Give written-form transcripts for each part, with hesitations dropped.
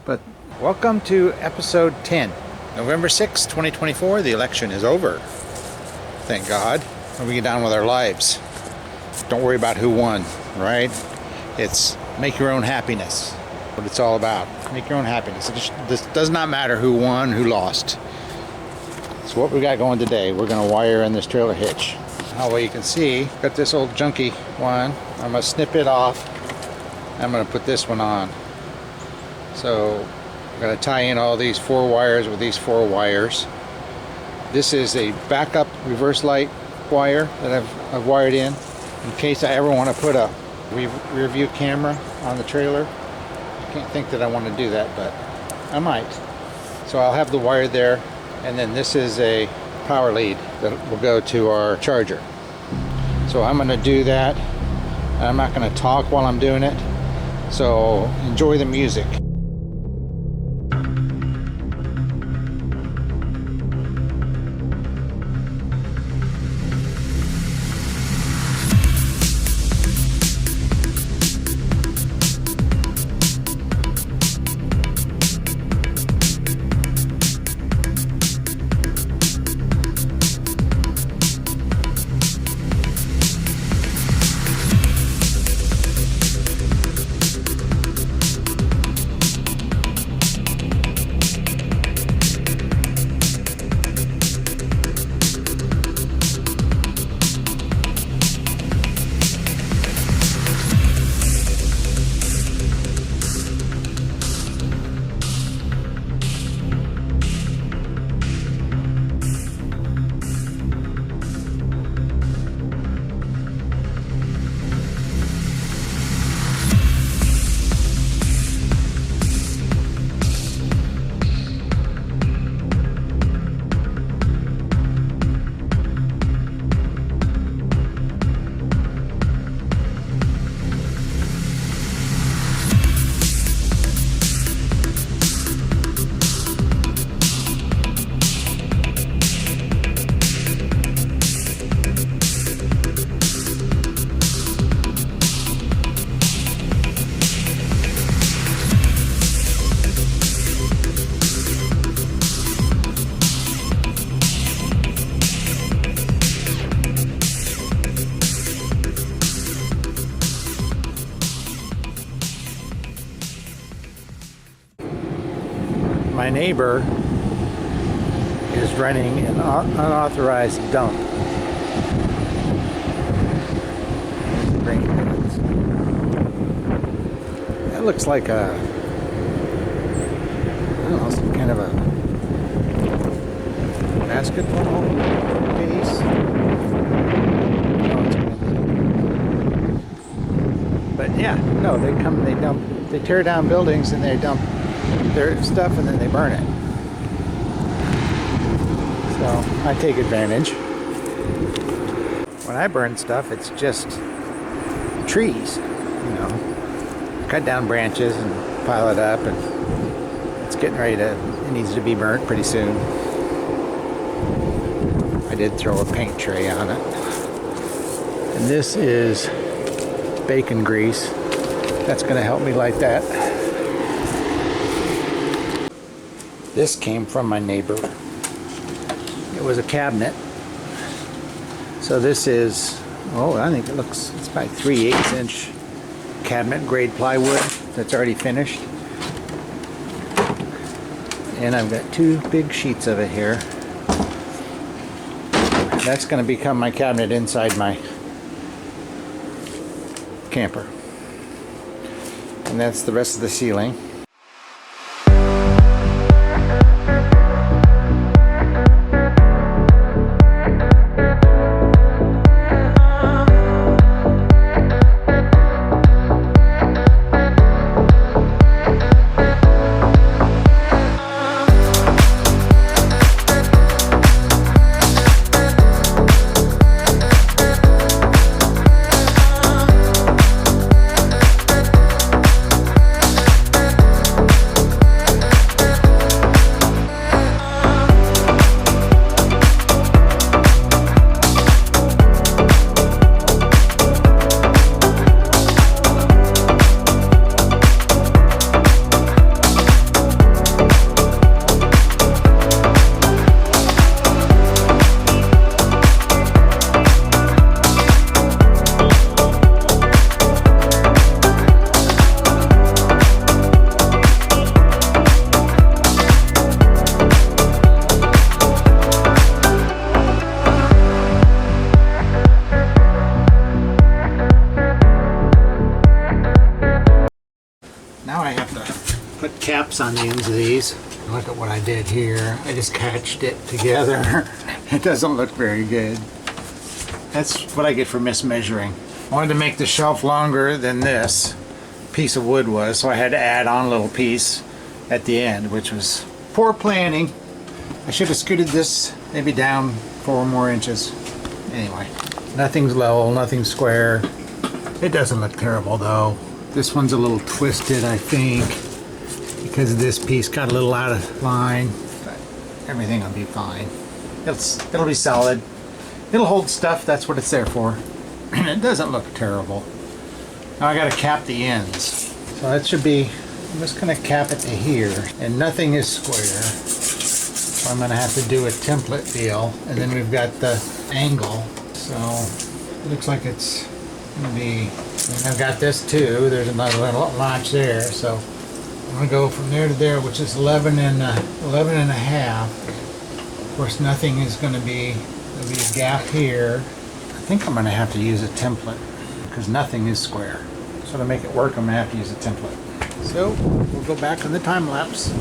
But welcome to episode 10. November 6, 2024. The election is over. Thank God. And we get down with our lives. Don't worry about who won, right? It's make your own happiness. What it's all about. Make your own happiness. This does not matter who won, who lost. So what we got going today, we're going to wire in this trailer hitch. Well, you can see, got this old junky one. I'm going to snip it off. I'm going to put this one on. So I'm going to tie in all these 4 wires with these 4 wires. This is a backup reverse light wire that I've wired in case I ever want to put a rear view camera on the trailer. I can't think that I want to do that, but I might. So I'll have the wire there, and then this is a power lead that will go to our charger. So I'm going to do that. I'm not going to talk while I'm doing it, so enjoy the music. My neighbor is running an unauthorized dump. That looks like a, I don't know, some kind of a basketball case. But yeah, no, they tear down buildings and they dump their stuff and then they burn it. So I take advantage. When I burn stuff, it's just trees, cut down branches and pile it up, and it's getting ready to, it needs to be burnt pretty soon. I did throw a paint tray on it. And this is bacon grease. That's going to help me light that. This came from my neighbor. It was a cabinet. So this is, I think it's about 3/8 inch cabinet grade plywood that's already finished. And I've got 2 big sheets of it here. That's going to become my cabinet inside my camper. And that's the rest of the ceiling. caps on the ends of these. Look at what I did here. I just catched it together. It doesn't look very good. That's what I get for mismeasuring. I wanted to make the shelf longer than this piece of wood was, so I had to add on a little piece at the end, which was poor planning. I should have scooted this maybe down 4 more inches. Anyway, nothing's level, nothing's square. It doesn't look terrible though. This one's a little twisted, I think, because this piece got a little out of line, but everything will be fine. It'll be solid. It'll hold stuff, that's what it's there for. And it doesn't look terrible. Now I gotta cap the ends. So that should be, I'm just gonna cap it to here, and nothing is square. So I'm gonna have to do a template deal, and then we've got the angle. So it looks like it's gonna be, and I've got this too, there's another little notch there, so I'm gonna go from there to there, which is 11 and a half. Of course, nothing is gonna be, there'll be a gap here. I think I'm gonna have to use a template because nothing is square. So to make it work, I'm gonna have to use a template. So we'll go back on the time lapse.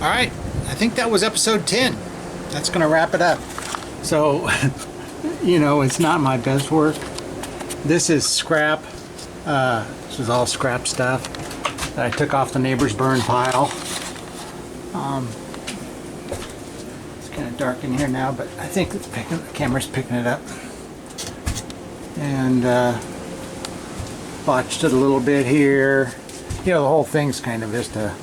Alright, I think that was episode 10. That's going to wrap it up. So, you know, it's not my best work. This is scrap. This is all scrap stuff that I took off the neighbor's burn pile. It's kind of dark in here now, but I think it's the camera's picking it up. And botched it a little bit here. You know, the whole thing's kind of just a,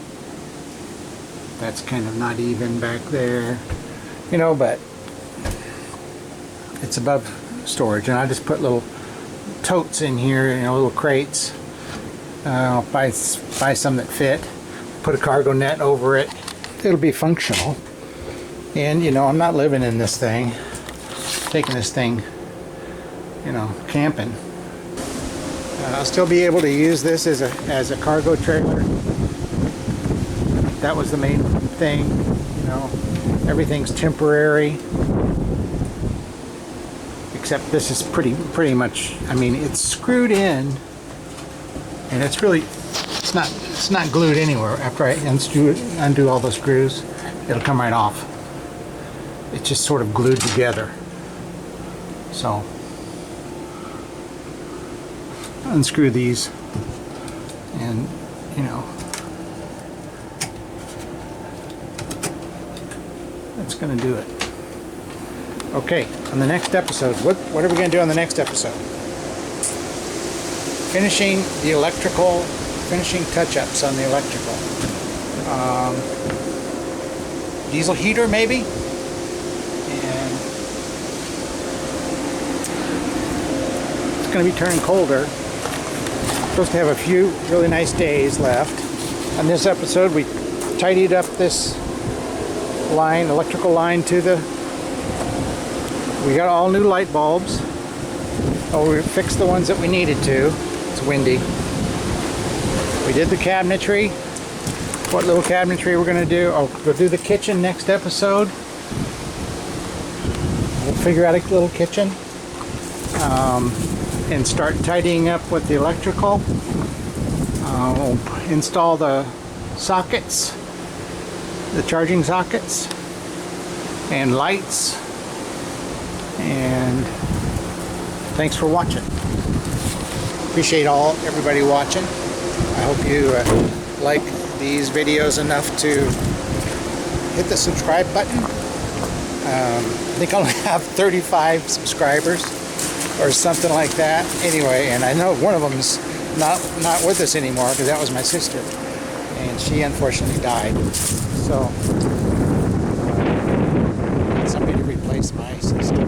that's kind of not even back there, you know, but it's above storage, and I just put little totes in here, you know, little crates, buy some that fit, put a cargo net over it. It'll be functional. And you know, I'm not living in this thing, taking this thing, you know, camping. I'll still be able to use this as a cargo trailer. That was the main thing, you know. Everything's temporary, except this is pretty much. I mean, it's screwed in, and it's really it's not glued anywhere. After I undo all the screws, it'll come right off. It's just sort of glued together. So unscrew these, and you know, that's going to do it. Okay, on the next episode, what are we going to do on the next episode? Finishing the electrical, finishing touch-ups on the electrical. Diesel heater maybe? And it's going to be turning colder. Supposed to have a few really nice days left. On this episode, we tidied up this line, electrical line to the. We got all new light bulbs. Oh, we fixed the ones that we needed to. It's windy. We did the cabinetry. What little cabinetry we're going to do? Oh, we'll do the kitchen next episode. We'll figure out a little kitchen. And start tidying up with the electrical. We'll install the sockets, the charging sockets, and lights. And thanks for watching. Appreciate everybody watching. I hope you like these videos enough to hit the subscribe button. I think I only have 35 subscribers or something like that. Anyway, and I know one of them's not with us anymore because that was my sister, and she unfortunately died. So somebody to replace my sister.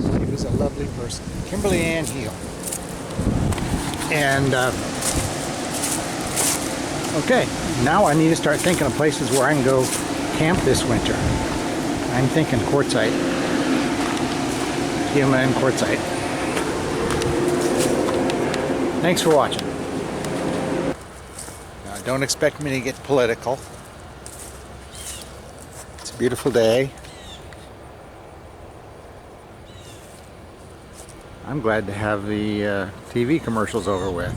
She was a lovely person, Kimberly Ann Heel. And okay, now I need to start thinking of places where I can go camp this winter. I'm thinking Quartzsite. Yuma and Quartzsite. Thanks for watching. Now, don't expect me to get political. It's a beautiful day. I'm glad to have the TV commercials over with.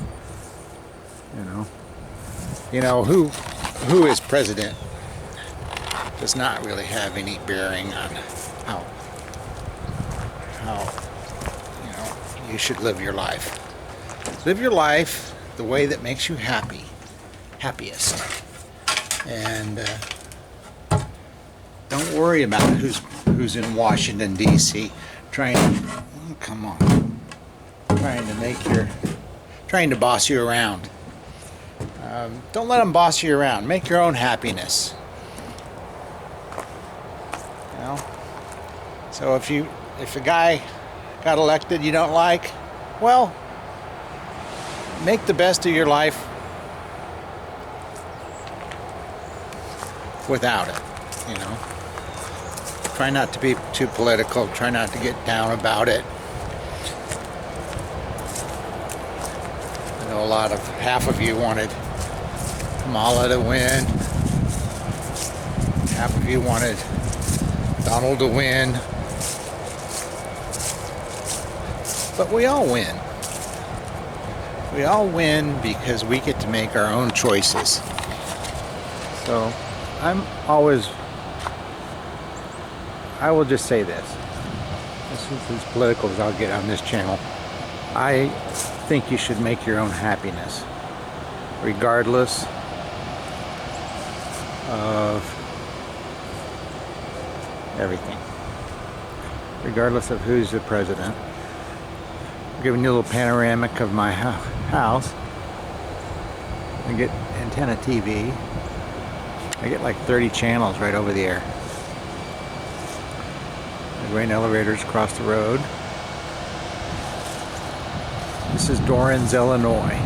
You know who is president does not really have any bearing on how you should live your life. Live your life the way that makes you happiest, and don't worry about who's in Washington D.C. trying to boss you around. Don't let them boss you around. Make your own happiness. So if a guy got elected you don't like, well, make the best of your life without it. Try not to be too political. Try not to get down about it. I know half of you wanted Kamala to win. Half of you wanted Donald to win. But we all win. We all win because we get to make our own choices. So I will just say this. This is as political as I'll get on this channel. I think you should make your own happiness, regardless of everything. Regardless of who's the president. I'm giving you a little panoramic of my house. I get antenna TV. I get like 30 channels right over the air. The grain elevators across the road. This is Dorrance, Illinois.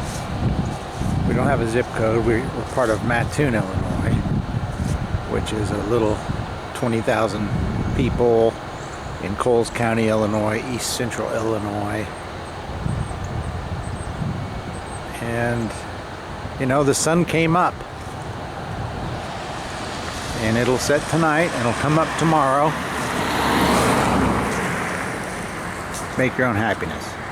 We don't have a zip code. We're part of Mattoon, Illinois, which is a little 20,000 people in Coles County, Illinois, east central Illinois. And, you know, the sun came up. And it'll set tonight, and it'll come up tomorrow. Make your own happiness.